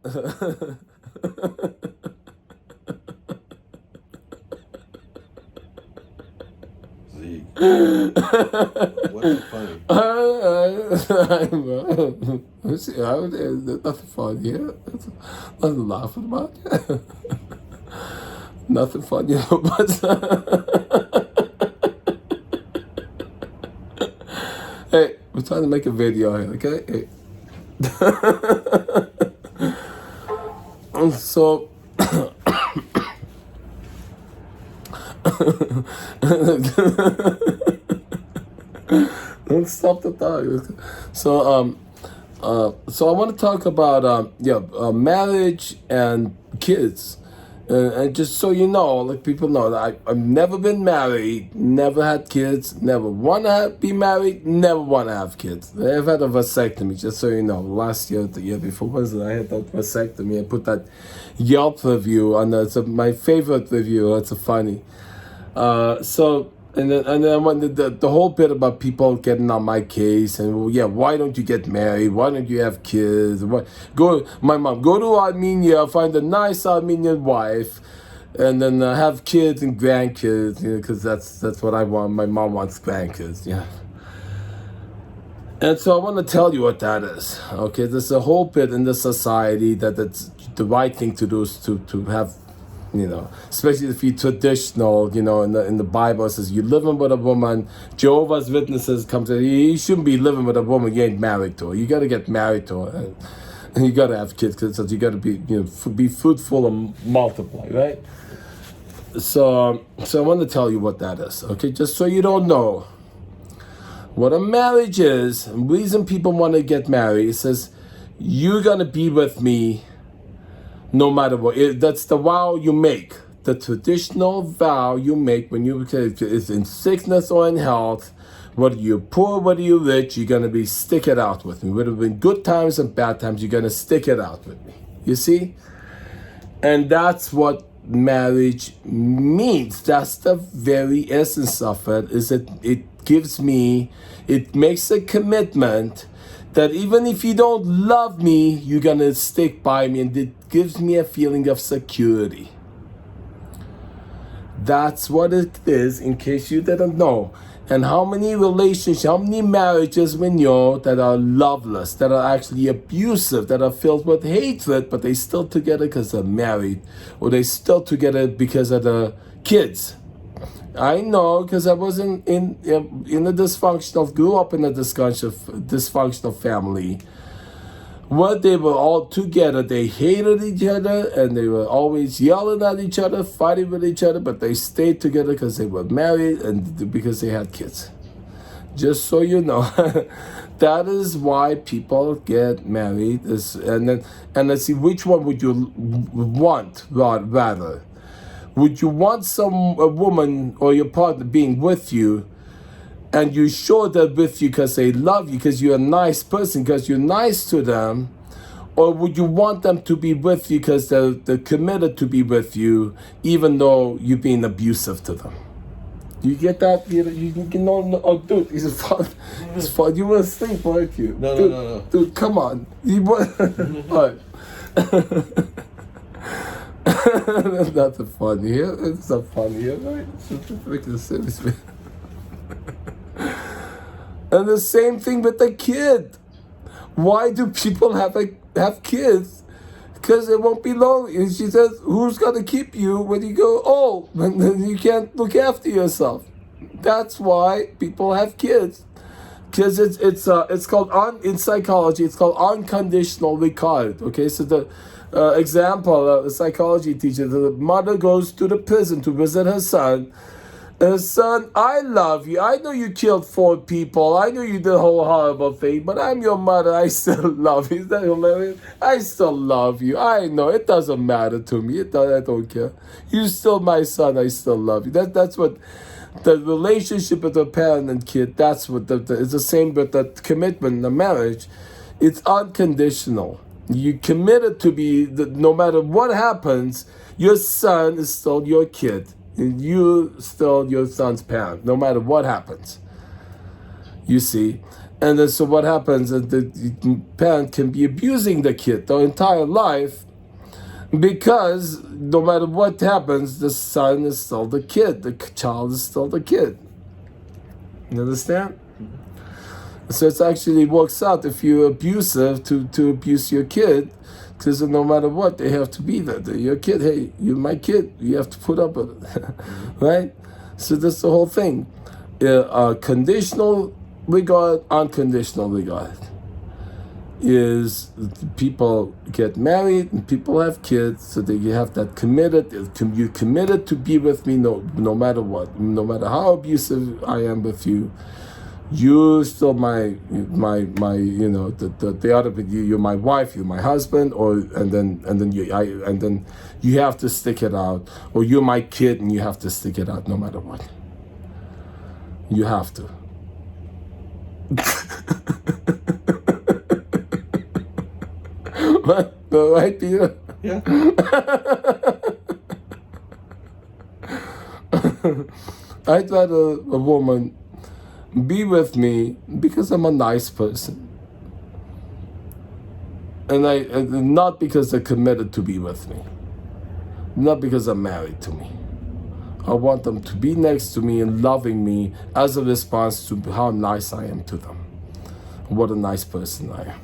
Zeke. What's funny? There's nothing funny here. Nothing laughing about. Nothing funny but hey, we're trying to make a video here, okay? Hey. So don't stop the talk. So I want to talk about marriage and kids. And just so you know, like people know, that I've never been married, never had kids, never want to be married, never want to have kids. I've had a vasectomy, just so you know. Last year, the year before, was it? I had that vasectomy. I put that Yelp review on it's my favorite review. It's funny. And then I went the whole bit about people getting on my case and why don't you get married? Why don't you have kids? My mom, go to Armenia, find a nice Armenian wife, and then have kids and grandkids. Because that's what I want. My mom wants grandkids. Yeah. And so I want to tell you what that is. Okay, there's a whole bit in the society that it's the right thing to do is to have. Especially if you're traditional, in the Bible it says you're living with a woman. Jehovah's Witnesses comes in, you shouldn't be living with a woman you ain't married to. You got to get married to her, and you got to have kids because you got to be fruitful and multiply, right? So I want to tell you what that is, okay? Just so you don't know what a marriage is. The reason people want to get married, it says you're gonna be with me. No matter what, that's the vow you make. The traditional vow you make when you is in sickness or in health. Whether you're poor, whether you're rich, you're gonna be stick it out with me. Whether in good times and bad times, you're gonna stick it out with me. You see, and that's what marriage means. That's the very essence of it. Is it makes a commitment that even if you don't love me, you're gonna stick by me, and it gives me a feeling of security. That's what it is, in case you didn't know. And how many relationships, how many marriages we know that are loveless, that are actually abusive, that are filled with hatred, but they still together because they're married, or they still together because of the kids. I know, because I was in a grew up in a dysfunctional family where they were all together. They hated each other and they were always yelling at each other, fighting with each other, but they stayed together because they were married and because they had kids. Just so you know, that is why people get married. And let's see, which one would you want rather? Would you want a woman or your partner being with you, and you show that with you because they love you, because you're a nice person, because you're nice to them? Or would you want them to be with you because they're committed to be with you, even though you're being abusive to them? You get that? You can know. Oh, dude, it's fun. It's fun. You want to sleep, aren't you? No. Dude, come on. You want? All right. That's not the fun here. It's not fun here, right? It's just freaking serious. And the same thing with the kid. Why do people have kids? Because they won't be lonely. And she says, who's gonna keep you when you go old, when you can't look after yourself? That's why people have kids. Because it's called in psychology, it's called unconditional regard. Okay, so the example, a psychology teacher, the mother goes to the prison to visit her son. Son, I love you. I know you killed 4 people. I know you did a whole horrible thing, but I'm your mother. I still love you. Is that hilarious? I still love you. I know. It doesn't matter to me. I don't care. You're still my son. I still love you. That's what the relationship with the parent and kid, that's what it's the same with the commitment, the marriage. It's unconditional. You committed to be, no matter what happens, your son is still your kid. And you still your son's parent, no matter what happens. You see? And then so what happens is the parent can be abusing the kid their entire life, because no matter what happens, the son is still the kid, the child is still the kid. You understand? So it actually works out if you're abusive to abuse your kid, because no matter what, they have to be there. They're your kid. Hey, you're my kid. You have to put up with it, right? So that's the whole thing. Conditional regard, unconditional regard is people get married and people have kids, so that you have that committed. You're committed to be with me no matter what, no matter how abusive I am with you. You're still my the other bit. You're my wife. You're my husband. And then you have to stick it out. Or you're my kid and you have to stick it out no matter what. You have to. What? Right, Peter? Yeah. I'd rather a woman be with me because I'm a nice person, and not because they're committed to be with me, not because they're married to me. I want them to be next to me and loving me as a response to how nice I am to them. What a nice person I am.